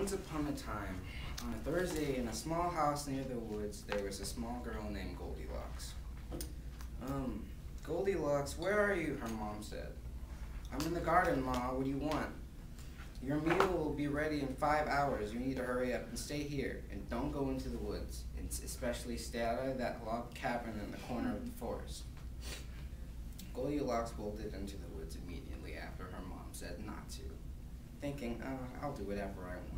Once upon a time, on a Thursday in a small house near the woods, there was a small girl named Goldilocks. Goldilocks, where are you? Her mom said. I'm in the garden, Ma. What do you want? Your meal will be ready in 5 hours. You need to hurry up and stay here, and don't go into the woods, and especially stay out of that log cabin in the corner of the forest. Goldilocks bolted into the woods immediately after her mom said not to, thinking, I'll do whatever I want.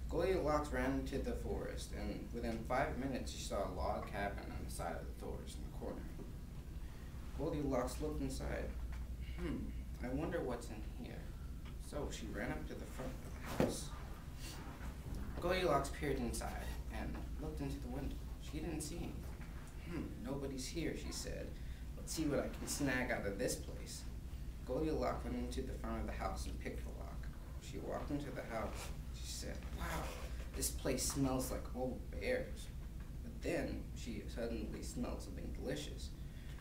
Goldilocks ran into the forest, and within 5 minutes she saw a log cabin on the side of the forest in the corner. Goldilocks looked inside. I wonder what's in here. So she ran up to the front of the house. Goldilocks peered inside and looked into the window. She didn't see anything. Nobody's here, she said. Let's see what I can snag out of this place. Goldilocks went into the front of the house and picked the lock. She walked into the house. She said, wow, this place smells like old bears. But then she suddenly smelled something delicious.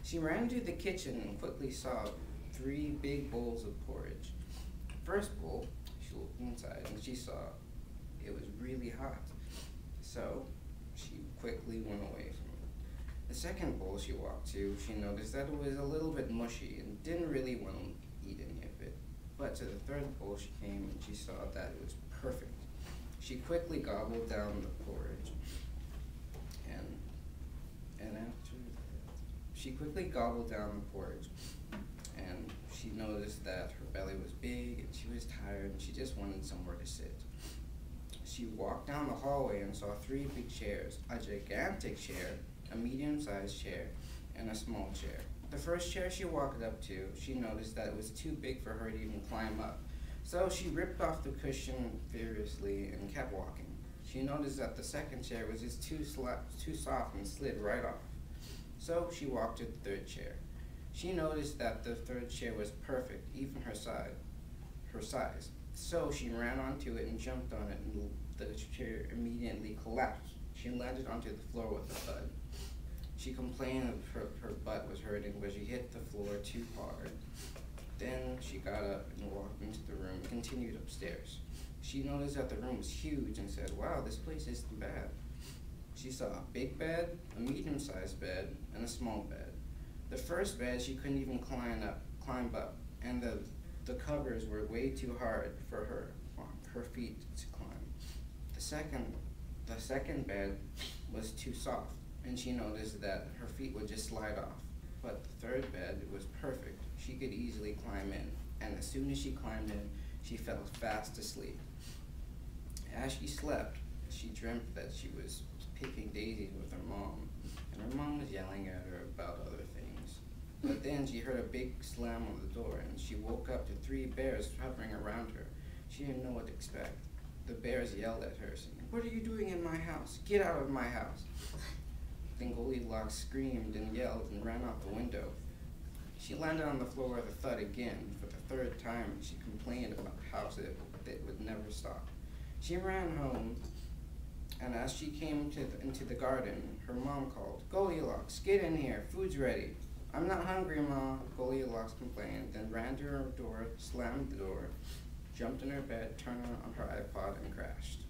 She ran into the kitchen and quickly saw 3 big bowls of porridge. First bowl, she looked inside and she saw it was really hot. So she quickly went away from it. The second bowl she walked to, she noticed that it was a little bit mushy and didn't really want to eat any of it. But to the third bowl she came and she saw that it was perfect. She quickly gobbled down the porridge. And after that, she quickly gobbled down the porridge. And she noticed that her belly was big and she was tired and she just wanted somewhere to sit. She walked down the hallway and saw 3 big chairs, a gigantic chair, a medium-sized chair, and a small chair. The first chair she walked up to, she noticed that it was too big for her to even climb up. So she ripped off the cushion furiously and kept walking. She noticed that the second chair was just too soft and slid right off. So she walked to the third chair. She noticed that the third chair was perfect, even her size. So she ran onto it and jumped on it, and the chair immediately collapsed. She landed onto the floor with a thud. She complained that her butt was hurting, but she hit the floor too hard. Then she got up and walked into the room and continued upstairs. She noticed that the room was huge and said, wow, this place isn't bad. She saw a big bed, a medium-sized bed, and a small bed. The first bed she couldn't even climb up, and the covers were way too hard for her feet to climb. The second bed was too soft, and she noticed that her feet would just slide off. But the third bed was perfect. She could easily climb in, and as soon as she climbed in, she fell fast asleep. As she slept, she dreamt that she was picking daisies with her mom, and her mom was yelling at her about other things. But then she heard a big slam on the door, and she woke up to 3 bears hovering around her. She didn't know what to expect. The bears yelled at her, saying, what are you doing in my house? Get out of my house. Then Goldilocks screamed and yelled and ran out the window. She landed on the floor with a thud again. For the 3rd time, she complained about how it would never stop. She ran home, and as she came into the garden, her mom called, Goldilocks, get in here, food's ready. I'm not hungry, Ma, Goldilocks complained, then ran to her door, slammed the door, jumped in her bed, turned on her iPod, and crashed.